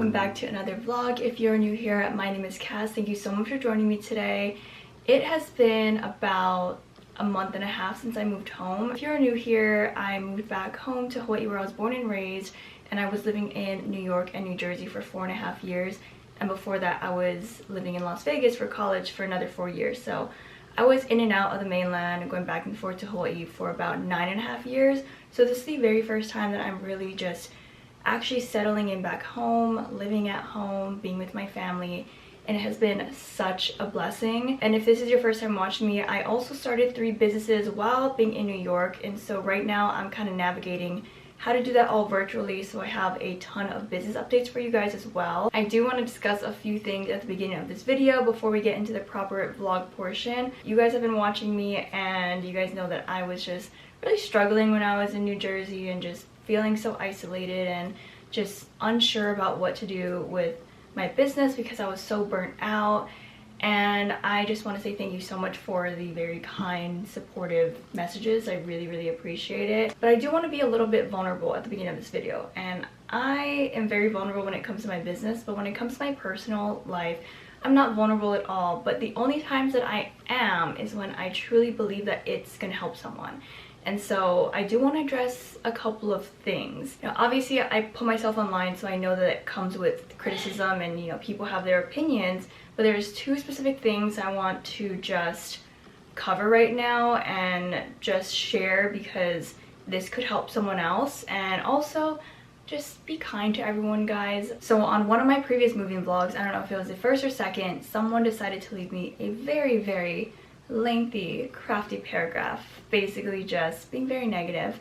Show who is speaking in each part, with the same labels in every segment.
Speaker 1: welcome back to another vlog. If you're new here, my name is Cass. Thank you so much for joining me today. It has been about a month and a half since I moved home. If you're new here, I moved back home to Hawaii where I was born and raised, and I was living in New York and New Jersey for 4.5 years, and before that I was living in Las Vegas for college for another 4 years. So I was in and out of the mainland and going back and forth to Hawaii for about 9.5 years. So this is the very first time that I'm really just actually settling in back home, living at home, being with my family, and it has been such a blessing. And if this is your first time watching me, I also started 3 businesses while being in New York, and so right now I'm kind of navigating how to do that all virtually, so I have a ton of business updates for you guys as well. I do want to discuss a few things at the beginning of this video before we get into the proper vlog portion. You guys have been watching me and you guys know that I was just really struggling when I was in New Jersey and just feeling so isolated and just unsure about what to do with my business because I was so burnt out. And I just want to say thank you so much for the very kind, supportive messages. I really appreciate it. But I do want to be a little bit vulnerable at the beginning of this video. And I am very vulnerable when it comes to my business, but when it comes to my personal life, I'm not vulnerable at all. But the only times that I am is when I truly believe that it's going to help someone. And so I do want to address a couple of things. Now, obviously I put myself online, so I know that it comes with criticism and, you know, people have their opinions, but there's 2 specific things I want to just cover right now and just share because this could help someone else. And also just be kind to everyone, guys. So on one of my previous moving vlogs, I don't know if it was the first or second, someone decided to leave me a very lengthy, crafty paragraph, basically just being very negative,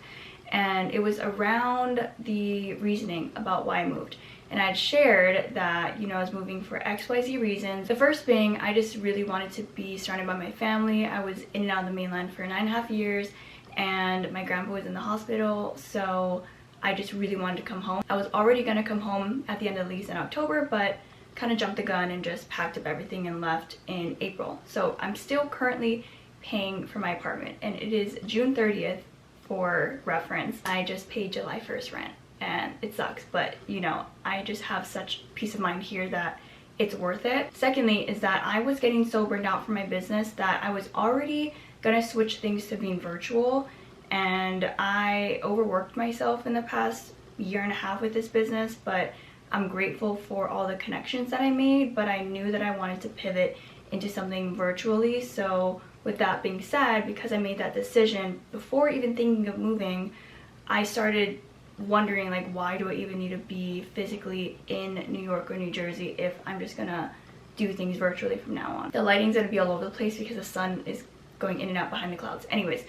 Speaker 1: and it was around the reasoning about why I moved. And I had shared that, you know, I was moving for XYZ reasons. The first being, I just really wanted to be surrounded by my family. I was in and out of the mainland for 9.5 years, and my grandpa was in the hospital, so I just really wanted to come home. I was already gonna come home at the end of the lease in October, but kind of jumped the gun and just packed up everything and left in April. So I'm still currently paying for my apartment, and it is June 30th for reference. I just paid July 1st rent, and it sucks, but you know, I just have such peace of mind here that it's worth it. Secondly is that I was getting so burned out from my business that I was already gonna switch things to being virtual, and I overworked myself in the past 1.5 years with this business, but I'm grateful for all the connections that I made, but I knew that I wanted to pivot into something virtually. So with that being said, because I made that decision before even thinking of moving, I started wondering, like, why do I even need to be physically in New York or New Jersey if I'm just gonna do things virtually from now on? The lighting's gonna be all over the place because the sun is going in and out behind the clouds. Anyways,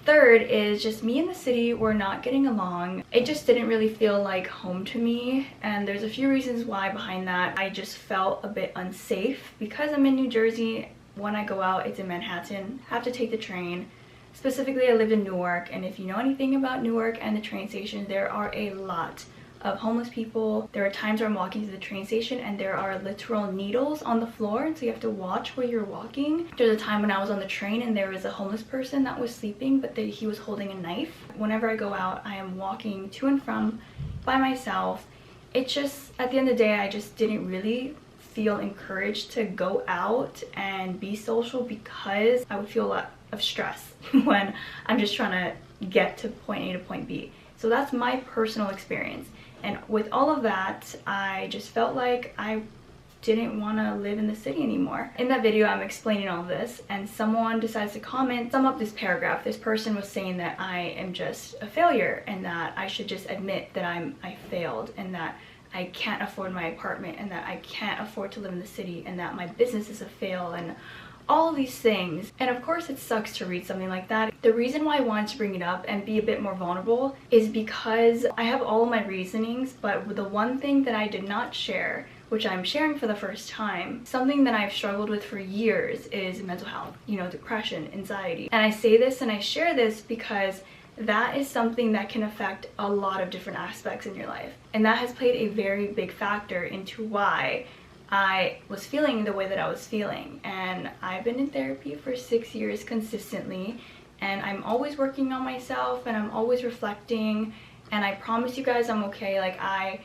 Speaker 1: third is just me and the city were not getting along. It just didn't really feel like home to me, and there's a few reasons why behind that. I just felt a bit unsafe because I'm in New Jersey. When I go out, it's in Manhattan, have to take the train. Specifically, I lived in Newark, and if you know anything about Newark and the train station, there are a lot of homeless people. There are times where I'm walking to the train station and there are literal needles on the floor, and so you have to watch where you're walking. There's a time when I was on the train and there was a homeless person that was sleeping, but he was holding a knife. Whenever I go out, I am walking to and from by myself. It just, at the end of the day, I just didn't really feel encouraged to go out and be social because I would feel a lot of stress when I'm just trying to get to point A to point B. So that's my personal experience. And with all of that, I just felt like I didn't want to live in the city anymore. In that video, I'm explaining all this, and someone decides to comment, sum up this paragraph. This person was saying that I am just a failure and that I should just admit that I failed and that I can't afford my apartment and that I can't afford to live in the city and that my business is a fail and all of these things. And of course it sucks to read something like that. The reason why I wanted to bring it up and be a bit more vulnerable is because I have all of my reasonings, but the one thing that I did not share, which I'm sharing for the first time, something that I've struggled with for years, is mental health, you know, depression, anxiety. And I say this and I share this because that is something that can affect a lot of different aspects in your life, and that has played a very big factor into why I was feeling the way that I was feeling. And I've been in therapy for 6 years consistently, and I'm always working on myself and I'm always reflecting, and I promise you guys I'm okay. Like, I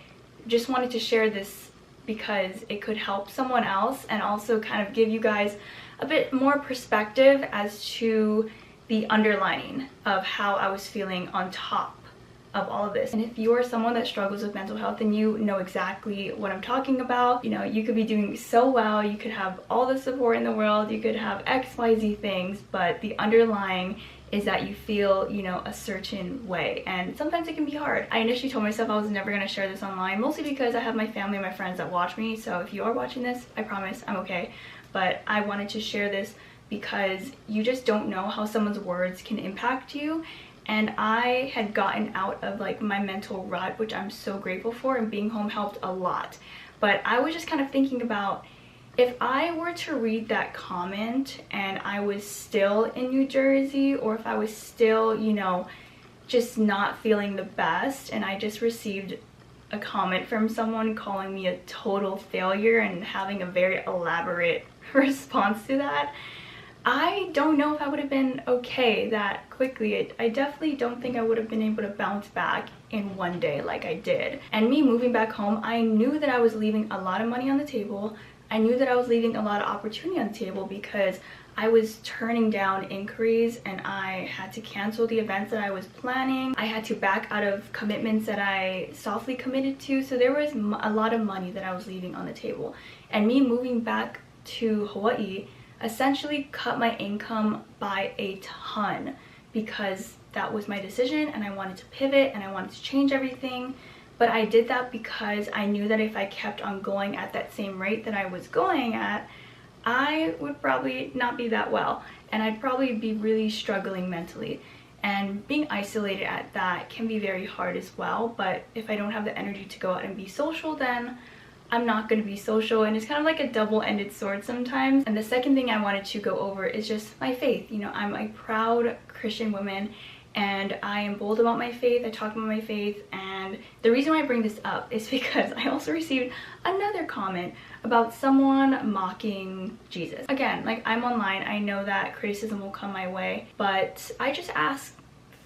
Speaker 1: just wanted to share this because it could help someone else and also kind of give you guys a bit more perspective as to the underlining of how I was feeling on top of all of this. And if you are someone that struggles with mental health, then you know exactly what I'm talking about. You know, you could be doing so well, you could have all the support in the world, you could have XYZ things, but the underlying is that you feel, you know, a certain way, and sometimes it can be hard. I initially told myself I was never going to share this online, mostly because I have my family and my friends that watch me, so if you are watching this, I promise I'm okay. But I wanted to share this because you just don't know how someone's words can impact you. And I had gotten out of like my mental rut, which I'm so grateful for, and being home helped a lot. But I was just kind of thinking about, if I were to read that comment and I was still in New Jersey, or if I was still, you know, just not feeling the best, and I just received a comment from someone calling me a total failure and having a very elaborate response to that, I don't know if I would have been okay that quickly. I definitely don't think I would have been able to bounce back in one day like I did. And me moving back home, I knew that I was leaving a lot of money on the table. I knew that I was leaving a lot of opportunity on the table because I was turning down inquiries, and I had to cancel the events that I was planning. I had to back out of commitments that I softly committed to. So there was a lot of money that I was leaving on the table. And me moving back to Hawaii essentially cut my income by a ton, because that was my decision and I wanted to pivot and I wanted to change everything. But I did that because I knew that if I kept on going at that same rate that I was going at, I would probably not be that well, and I'd probably be really struggling mentally. And being isolated at that can be very hard as well. But if I don't have the energy to go out and be social, then I'm not going to be social, and it's kind of like a double-ended sword sometimes. And the second thing I wanted to go over is just my faith. You know, I'm a proud Christian woman, and I am bold about my faith. I talk about my faith, and the reason why I bring this up is because I also received another comment about someone mocking Jesus. Again, like, I'm online, I know that criticism will come my way, but I just ask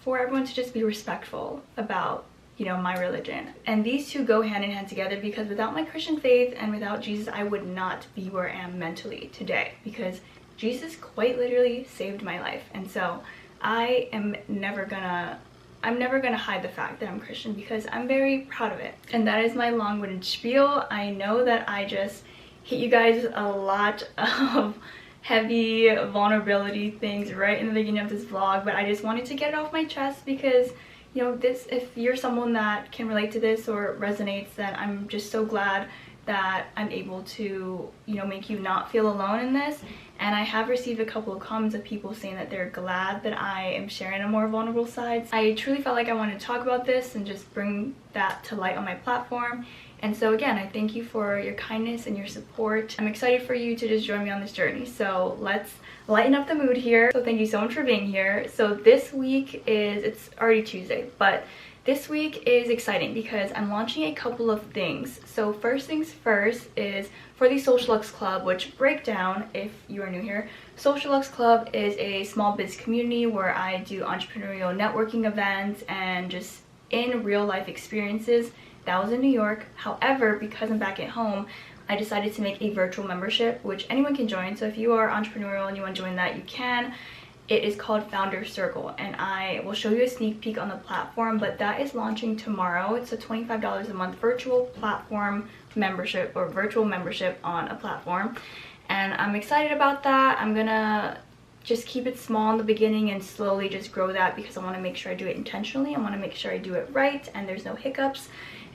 Speaker 1: for everyone to just be respectful about, you know, my religion. And these two go hand in hand together, because without my Christian faith and without Jesus, I would not be where I am mentally today, because Jesus quite literally saved my life. And so I'm never gonna hide the fact that I'm Christian, because I'm very proud of it. And that is my long-winded spiel. I know that I just hit you guys with a lot of heavy vulnerability things right in the beginning of this vlog, but I just wanted to get it off my chest because, you know, this, if you're someone that can relate to this or resonates, then I'm just so glad that I'm able to, you know, make you not feel alone in this. And I have received a couple of comments of people saying that they're glad that I am sharing a more vulnerable side. I truly felt like I wanted to talk about this and just bring that to light on my platform. And so again, I thank you for your kindness and your support. I'm excited for you to just join me on this journey. So let's lighten up the mood here. So thank you so much for being here. So this week is, it's already Tuesday, but this week is exciting because I'm launching a couple of things. So first things first is for the Social Lux Club, which, breakdown if you are new here, Social Lux Club is a small biz community where I do entrepreneurial networking events and just in real life experiences. That was in New York. However, because I'm back at home, I decided to make a virtual membership, which anyone can join. So if you are entrepreneurial and you want to join that, you can. It is called Founder Circle, and I will show you a sneak peek on the platform, but that is launching tomorrow. It's a $25 a month virtual platform membership, or virtual membership on a platform, and I'm excited about that. I'm gonna just keep it small in the beginning and slowly just grow that, because I want to make sure I do it intentionally. I want to make sure I do it right and there's no hiccups.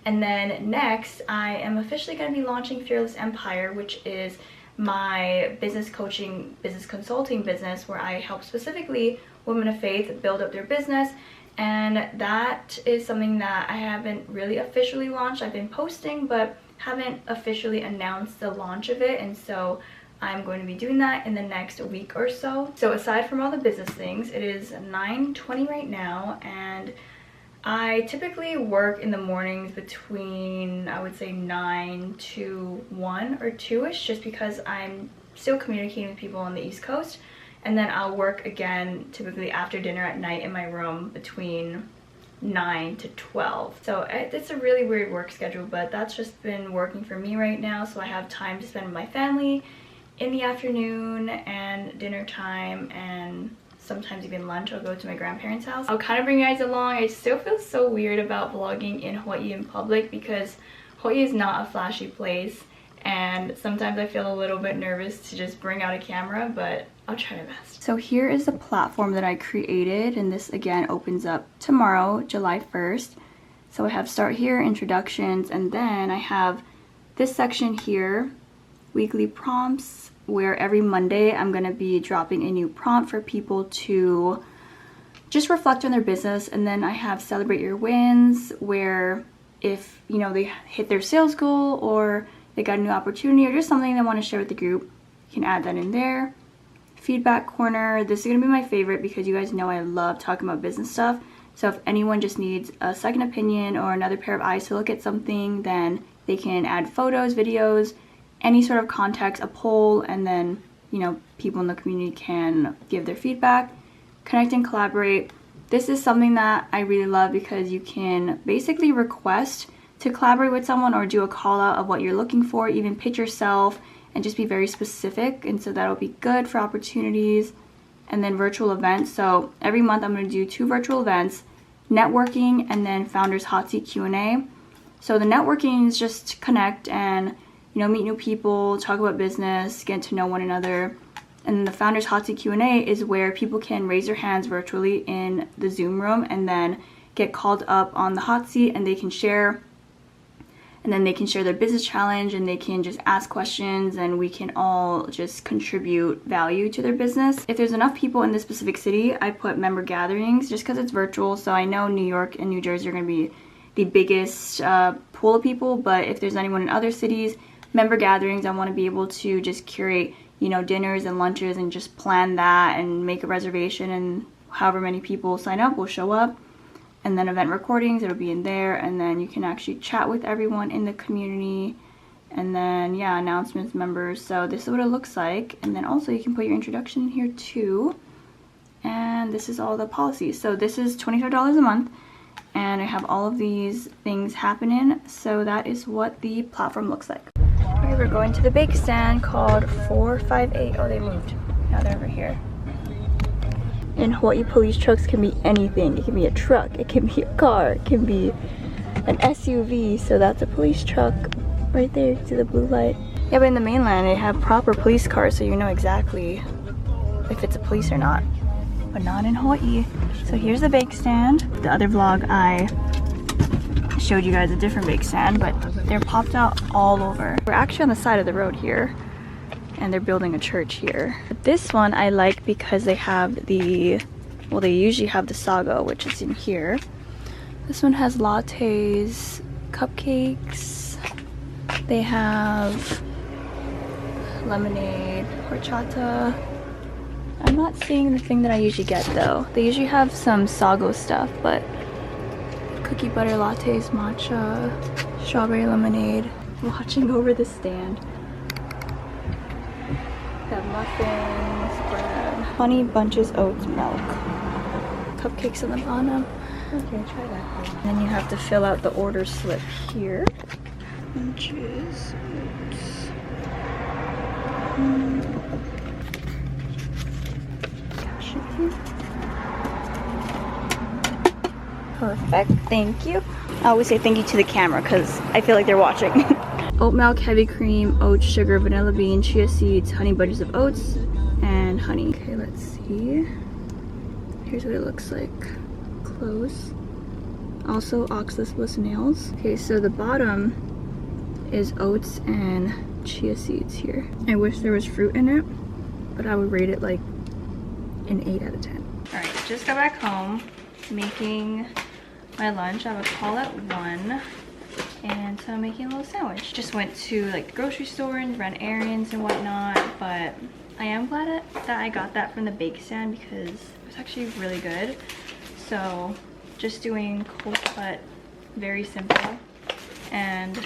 Speaker 1: And then next, I am officially going to be launching Fearless Empire, which is my business coaching, business consulting business, where I help specifically women of faith build up their business. And that is something that I haven't really officially launched. I've been posting, but haven't officially announced the launch of it. And so I'm going to be doing that in the next week or so. So aside from all the business things, it is 9:20 right now, and I typically work in the mornings between, I would say, 9 to 1 or 2ish, just because I'm still communicating with people on the East Coast. And then I'll work again typically after dinner at night in my room between 9 to 12. So it's a really weird work schedule, but that's just been working for me right now, so I have time to spend with my family in the afternoon and dinner time, and sometimes even lunch. I'll go to my grandparents' house. I'll kind of bring you guys along. I still feel so weird about vlogging in Hawaii in public because Hawaii is not a flashy place, and sometimes I feel a little bit nervous to just bring out a camera, but I'll try my best. So here is the platform that I created, and this again opens up tomorrow, July 1st. So I have start here, introductions, and then I have this section here, weekly prompts, where every Monday I'm gonna be dropping a new prompt for people to just reflect on their business. And then I have celebrate your wins, where if you know they hit their sales goal or they got a new opportunity or just something they want to share with the group, you can add that in there. Feedback corner, this is gonna be my favorite because you guys know I love talking about business stuff. So if anyone just needs a second opinion or another pair of eyes to look at something, then they can add photos, videos, any sort of context, a poll, and then you know people in the community can give their feedback. Connect and collaborate. This is something that I really love because you can basically request to collaborate with someone or do a call out of what you're looking for, even pitch yourself and just be very specific, and so that'll be good for opportunities. And then virtual events. So every month I'm going to do 2 virtual events, networking and then founders hot seat Q&A. So the networking is just to connect and you know meet new people, talk about business, get to know one another. And then the founders hot seat Q&A is where people can raise their hands virtually in the Zoom room and then get called up on the hot seat, and they can share. And then they can share their business challenge, and they can just ask questions, and we can all just contribute value to their business. If there's enough people in this specific city, I put member gatherings just because it's virtual. So I know New York and New Jersey are going to be the biggest pool of people, but if there's anyone in other cities, member gatherings, I want to be able to just curate, you know, dinners and lunches and just plan that and make a reservation, and however many people sign up will show up. And then event recordings, it'll be in there, and then you can actually chat with everyone in the community. And then yeah, announcements, members. So this is what it looks like. And then also you can put your introduction in here too. And this is all the policies. So this is $25 a month, and I have all of these things happening. So that is what the platform looks like. Okay, we're going to the bake stand called 458. Oh, they moved. Now they're over here. In Hawaii, police trucks can be anything. It can be a truck, it can be a car, it can be an SUV. So that's a police truck right there. See the blue light? Yeah, but in the mainland, they have proper police cars, so you know exactly if it's a police or not. But not in Hawaii. So here's the bake stand. The other vlog, I showed you guys a different bake stand, but they're popped out all over. We're actually on the side of the road here, and they're building a church here. But this one I like because they have the, well, they usually have the sago, which is in here. This one has lattes, cupcakes. They have lemonade, horchata. I'm not seeing the thing that I usually get though. They usually have some sago stuff, but cookie butter lattes, matcha, strawberry lemonade. Watching over the stand. Have muffins, bread, honey bunches oats milk, cupcakes on the bottom. Okay, try that. And then you have to fill out the order slip here. Bunches oats. Perfect, thank you. I always say thank you to the camera because I feel like they're watching. Oat milk, heavy cream, oat sugar, vanilla bean, chia seeds, honey bunches of oats, and honey. Okay, let's see. Here's what it looks like. Close. Also, oxalate nails. Okay, so the bottom is oats and chia seeds here. I wish there was fruit in it, but I would rate it like an 8 out of 10. All right, just got back home, making my lunch. I have a call at 1. And so I'm making a little sandwich. Just went to like the grocery store and ran errands and whatnot, but I am glad that I got that from the bake stand because it was actually really good. So just doing cold cut, very simple, and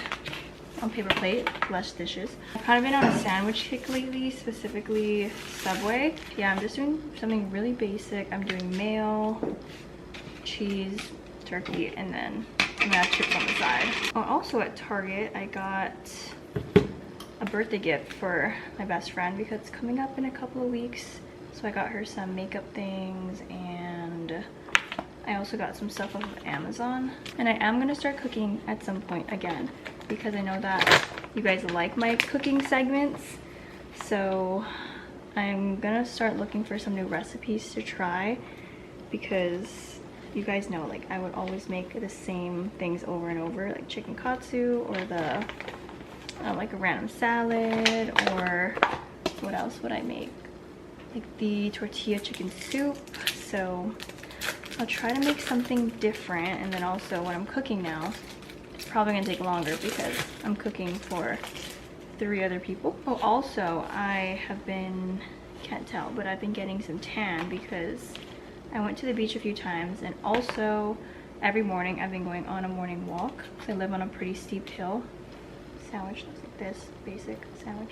Speaker 1: on paper plate, less dishes. I've kind of been on a sandwich kick lately, specifically Subway. Yeah, I'm just doing something really basic. I'm doing mayo, cheese, turkey, and then I'm gonna have chips on the side. Oh, also at Target, I got a birthday gift for my best friend because it's coming up in a couple of weeks. So I got her some makeup things, and I also got some stuff off of Amazon. And I am gonna start cooking at some point again because I know that you guys like my cooking segments. So I'm gonna start looking for some new recipes to try because you guys know, like, I would always make the same things over and over, like chicken katsu or the like a random salad, or what else would I make? Like the tortilla chicken soup. So I'll try to make something different. And then also when I'm cooking now, it's probably gonna take longer because I'm cooking for 3 other people. Oh, also I have been, can't tell, but I've been getting some tan because I went to the beach a few times, and also every morning I've been going on a morning walk. I live on a pretty steep hill. Sandwich looks like this, basic sandwich.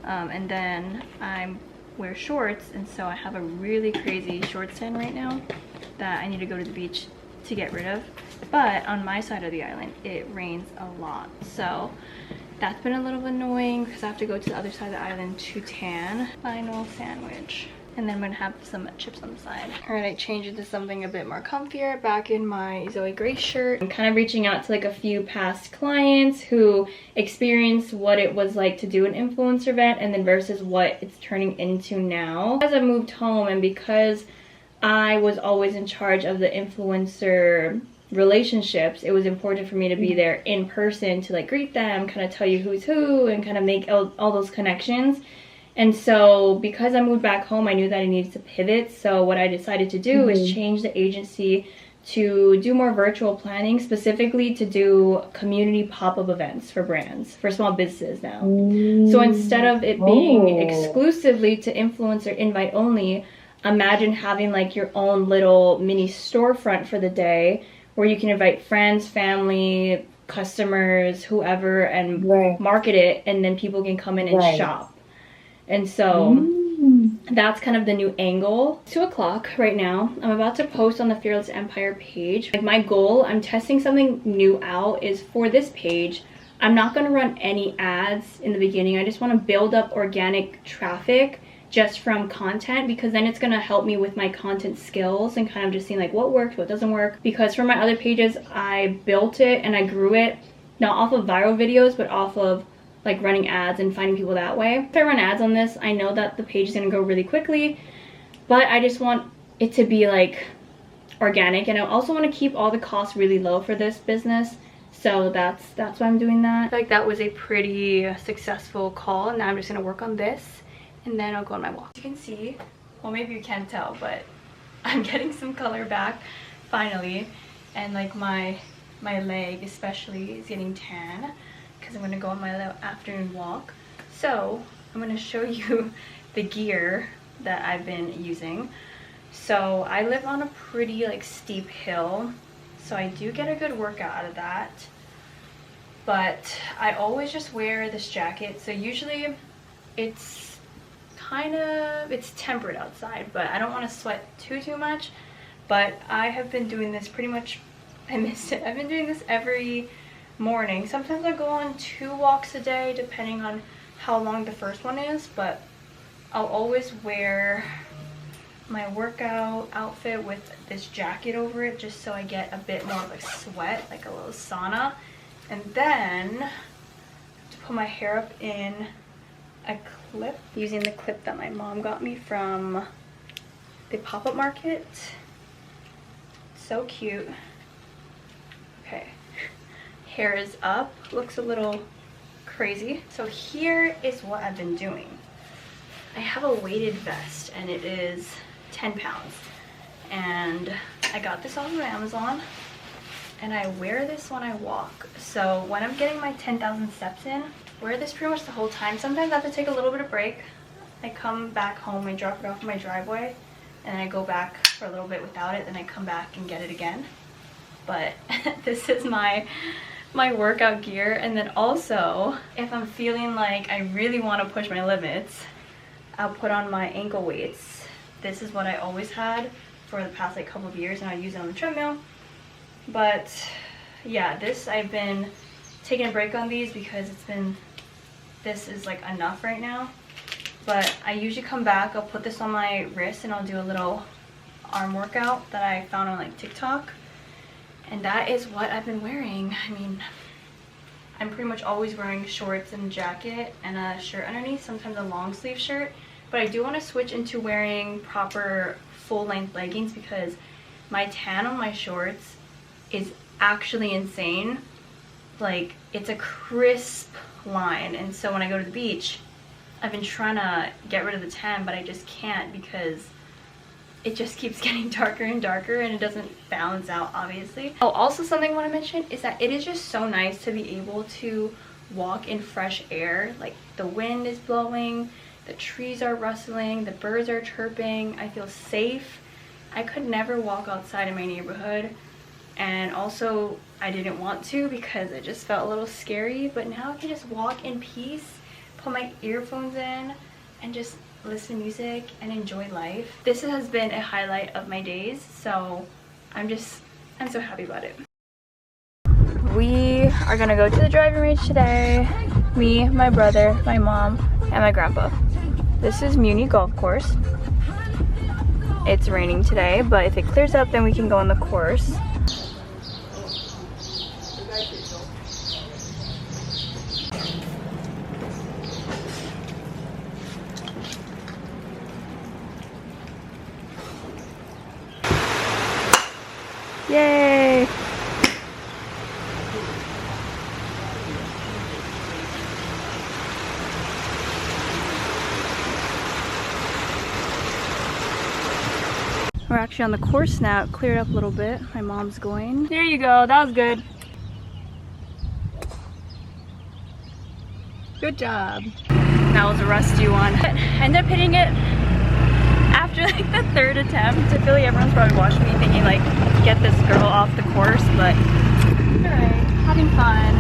Speaker 1: And then I wear shorts, and so I have a really crazy short tan right now that I need to go to the beach to get rid of. But on my side of the island, it rains a lot, so that's been a little annoying because I have to go to the other side of the island to tan. Final sandwich. And then I'm gonna have some chips on the side. All right, I changed into something a bit more comfier, back in my Zoe gray shirt. I'm kind of reaching out to like a few past clients who experienced what it was like to do an influencer event, and then versus what it's turning into now. As I moved home, and because I was always in charge of the influencer relationships, it was important for me to be there in person to like greet them, kind of tell you who's who, and kind of make all those connections. And so because I moved back home, I knew that I needed to pivot. So what I decided to do is change the agency to do more virtual planning, specifically to do community pop-up events for brands, for small businesses now. So instead of it being exclusively to influencer invite only, imagine having like your own little mini storefront for the day where you can invite friends, family, customers, whoever, and market it, and then people can come in and shop. And so that's kind of the new angle. 2 o'clock right now. I'm about to post on the Fearless Empire page. Like, my goal, I'm testing something new out, is for this page, I'm not going to run any ads in the beginning. I just want to build up organic traffic just from content, because then it's going to help me with my content skills and kind of just seeing like what works, what doesn't work. Because for my other pages, I built it and I grew it not off of viral videos, but off of like running ads and finding people that way. If I run ads on this, I know that the page is gonna go really quickly, but I just want it to be like organic, and I also want to keep all the costs really low for this business. So that's why I'm doing that. I feel like that was a pretty successful call, and now I'm just gonna work on this and then I'll go on my walk. You can see, well, maybe you can't tell, but I'm getting some color back finally, and like my leg especially is getting tan because I'm gonna go on my little afternoon walk. So I'm gonna show you the gear that I've been using. So I live on a pretty like steep hill, so I do get a good workout out of that, but I always just wear this jacket. So usually it's temperate outside, but I don't want to sweat too much. But I have been doing this pretty much, I missed it, I've been doing this every morning. Sometimes I go on 2 walks a day depending on how long the first one is, but I'll always wear my workout outfit with this jacket over it just so I get a bit more of a sweat, like a little sauna. And then to put my hair up in a clip, using the clip that my mom got me from the pop-up market. So cute. Okay, hair is up, looks a little crazy. So here is what I've been doing. I have a weighted vest and it is 10 pounds, and I got this off of Amazon, and I wear this when I walk. So when I'm getting my 10,000 steps in, wear this pretty much the whole time. Sometimes I have to take a little bit of break. I come back home and drop it off in my driveway, and then I go back for a little bit without it, then I come back and get it again. But this is my workout gear. And then also, if I'm feeling like I really want to push my limits, I'll put on my ankle weights. This is what I always had for the past like couple of years, and I use it on the treadmill. But yeah, I've been taking a break on these because this is like enough right now. But I usually come back, I'll put this on my wrist and I'll do a little arm workout that I found on like TikTok. And that is what I've been wearing. I mean, I'm pretty much always wearing shorts and a jacket and a shirt underneath, sometimes a long sleeve shirt. But I do want to switch into wearing proper full-length leggings because my tan on my shorts is actually insane. Like, it's a crisp line, and so when I go to the beach, I've been trying to get rid of the tan, but I just can't because it just keeps getting darker and darker and it doesn't balance out, obviously. Oh, also something I want to mention is that it is just so nice to be able to walk in fresh air. Like, the wind is blowing, the trees are rustling, the birds are chirping. I feel safe. I could never walk outside in my neighborhood, and also I didn't want to because it just felt a little scary, but now I can just walk in peace, put my earphones in, and just listen to music and enjoy life. This has been a highlight of my days, so I'm so happy about it. We are gonna go to the driving range today. Me, my brother, my mom, and my grandpa. This is Muni Golf Course. It's raining today, but if it clears up, then we can go on the course. Yay! We're actually on the course now. It cleared up a little bit. My mom's going. There you go. That was good. Good job. That was a rusty one. I ended up hitting it after like the third attempt. I feel like everyone's probably watching me thinking like, get this girl off the course, but alright, having fun.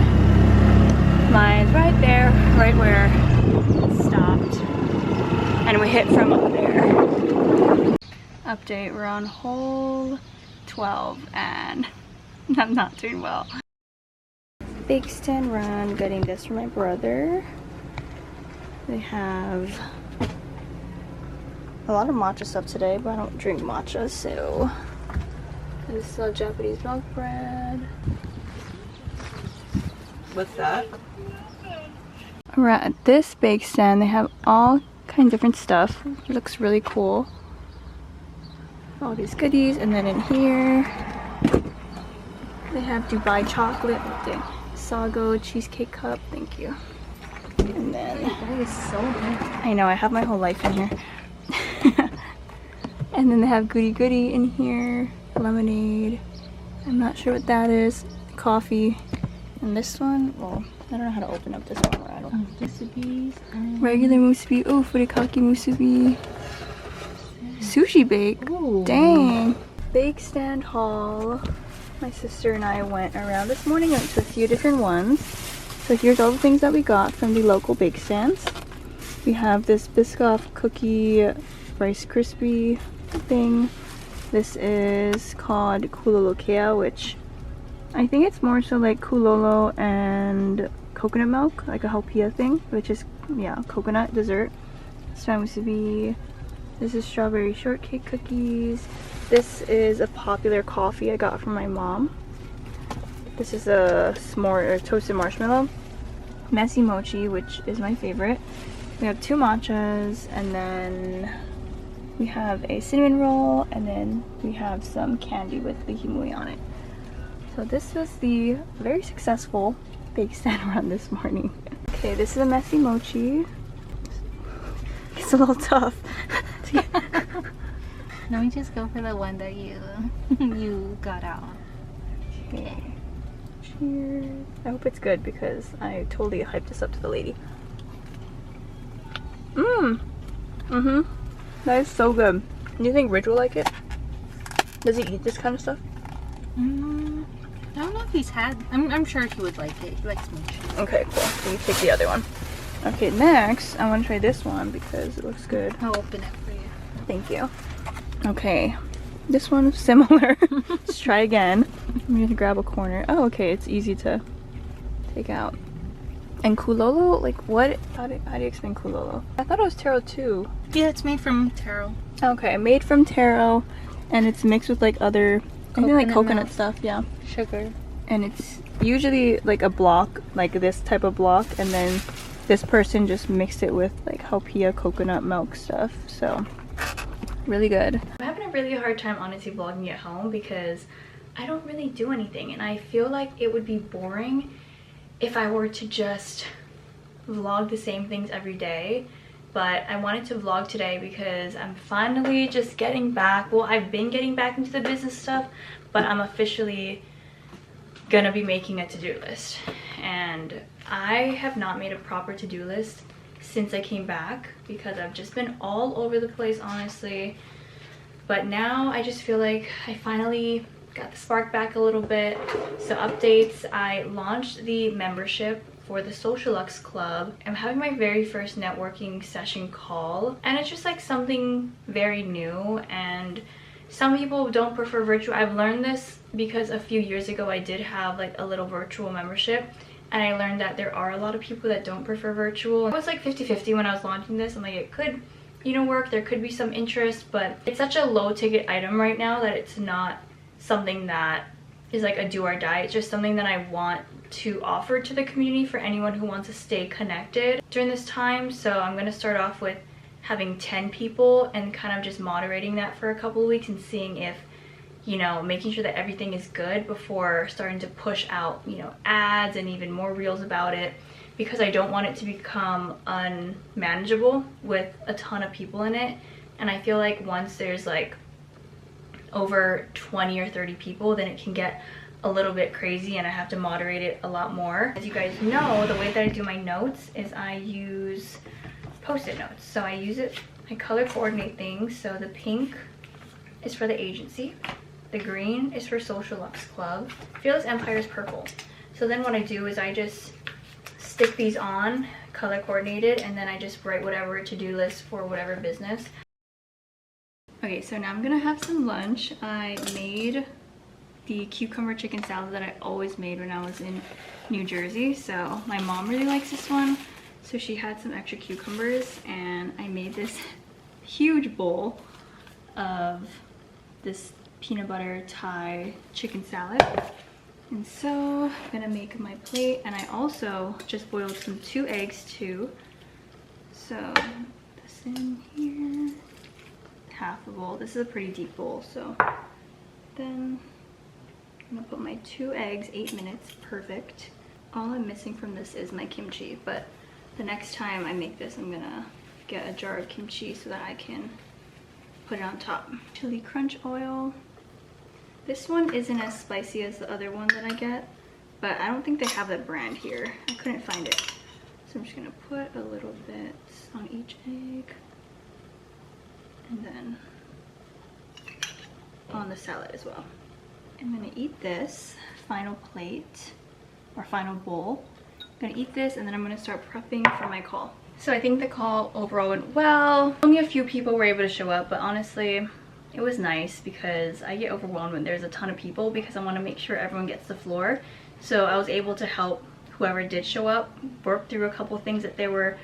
Speaker 1: Mine's right there, right where it stopped. And we hit from up there. Update, we're on hole 12 and I'm not doing well. Big stand run, getting this for my brother. They have a lot of matcha stuff today, but I don't drink matcha, so this is Japanese milk bread.
Speaker 2: What's that?
Speaker 1: We're at this bake stand. They have all kinds of different stuff. It looks really cool. All these goodies, and then in here they have Dubai chocolate with the Sago cheesecake cup. Thank you. And then
Speaker 2: That is so good.
Speaker 1: I know, I have my whole life in here. And then they have goody goody in here, lemonade. I'm not sure what that is. Coffee. And this one, well, I don't know how to open up this one. I don't.
Speaker 2: Musubis.
Speaker 1: Regular musubi. Oh, furikake musubi. Sushi bake.
Speaker 2: Ooh.
Speaker 1: Dang. Bake stand haul. My sister and I went around this morning. I went to a few different ones. So here's all the things that we got from the local bake stands. We have this Biscoff cookie Rice Krispie thing. This is called Kulolokea, which I think it's more so like kulolo and coconut milk, like a haupia thing, which is, yeah, coconut dessert. Musubi. This is strawberry shortcake cookies. This is a popular coffee I got from my mom. This is a s'more or toasted marshmallow. Messy mochi, which is my favorite. We have 2 matchas, and then we have a cinnamon roll, and then we have some candy with the himui on it. So this was the very successful bake stand run this morning. Okay, this is a messy mochi. It's a little tough.
Speaker 2: Let me just go for the one that you got out.
Speaker 1: Okay. Cheers. I hope it's good because I totally hyped this up to the lady. That is so good. Do you think Rich will like it? Does he eat this kind of stuff?
Speaker 2: I don't know if he's had. I'm sure he would like it. He likes mochi.
Speaker 1: Okay, cool. So you take the other one. Okay, next I want to try this one because it looks good.
Speaker 2: I'll open it for you.
Speaker 1: Thank you. Okay, this one's similar. Let's try again. I'm gonna grab a corner. Oh, okay, it's easy to take out. And kulolo, like what? How do you explain kulolo? I thought it was taro too.
Speaker 2: Yeah, it's made from taro.
Speaker 1: Okay, made from taro, and it's mixed with like other, I think like coconut
Speaker 2: milk,
Speaker 1: stuff, yeah.
Speaker 2: sugar.
Speaker 1: And it's usually like a block, like this type of block, and then this person just mixed it with like Hawai'i coconut milk stuff, so really good. I'm having a really hard time honestly vlogging at home because I don't really do anything, and I feel like it would be boring if I were to just vlog the same things every day. But I wanted to vlog today because I'm finally just getting back. Well, I've been getting back into the business stuff, but I'm officially gonna be making a to-do list. And I have not made a proper to-do list since I came back because I've just been all over the place, honestly. But now I just feel like I finally got the spark back a little bit. So updates, I launched the membership for the Social LUXE Club. I'm having my very first networking session call, and it's just like something very new, and some people don't prefer virtual. I've learned this because a few years ago I did have like a little virtual membership, and I learned that there are a lot of people that don't prefer virtual. It was like 50-50 when I was launching this. I'm like, it could, you know, work. There could be some interest, but it's such a low ticket item right now that it's not something that is like a do or die. It's just something that I want to offer to the community for anyone who wants to stay connected during this time. So I'm going to start off with having 10 people and kind of just moderating that for a couple of weeks and seeing if, you know, making sure that everything is good before starting to push out, you know, ads and even more reels about it, because I don't want it to become unmanageable with a ton of people in it. And I feel like once there's like over 20 or 30 people, then it can get a little bit crazy and I have to moderate it a lot more. As you guys know, the way that I do my notes is I use post-it notes. So I use it, I color coordinate things. So the pink is for the agency, the green is for Social LUXE Club, Fearless Empire is purple. So then what I do is I just stick these on, color coordinated, and then I just write whatever to-do list for whatever business. Okay, so now I'm gonna have some lunch. I made the cucumber chicken salad that I always made when I was in New Jersey. So my mom really likes this one, so she had some extra cucumbers, and I made this huge bowl of this peanut butter Thai chicken salad. And so I'm gonna make my plate, and I also just boiled some 2 eggs too. So put this in here, half a bowl. This is a pretty deep bowl, so then I'm gonna put my 2 eggs, 8 minutes, perfect. All I'm missing from this is my kimchi, but the next time I make this, I'm gonna get a jar of kimchi so that I can put it on top. Chili crunch oil. This one isn't as spicy as the other one that I get, but I don't think they have that brand here. I couldn't find it. So I'm just gonna put a little bit on each egg, and then on the salad as well. I'm gonna eat this final plate or final bowl. I'm gonna eat this, and then I'm gonna start prepping for my call. So I think the call overall went well. Only a few people were able to show up, but honestly it was nice because I get overwhelmed when there's a ton of people because I want to make sure everyone gets the floor. So I was able to help whoever did show up work through a couple things that they were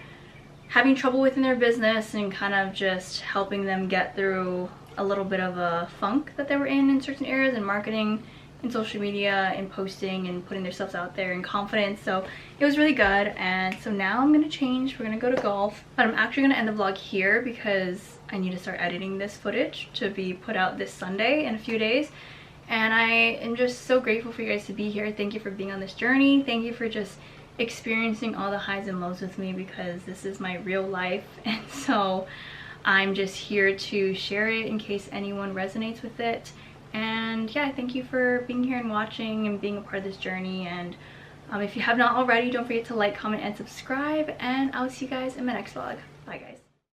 Speaker 1: having trouble with in their business, and kind of just helping them get through a little bit of a funk that they were in certain areas, in marketing, in social media, in posting, and putting themselves out there in confidence. So it was really good. And so now I'm gonna change, we're gonna go to golf, but I'm actually gonna end the vlog here because I need to start editing this footage to be put out this Sunday in a few days. And I am just so grateful for you guys to be here. Thank you for being on this journey. Thank you for just experiencing all the highs and lows with me, because this is my real life, and so I'm just here to share it in case anyone resonates with it. And yeah, thank you for being here and watching and being a part of this journey. And if you have not already, don't forget to like, comment, and subscribe, and I'll see you guys in my next vlog. Bye guys.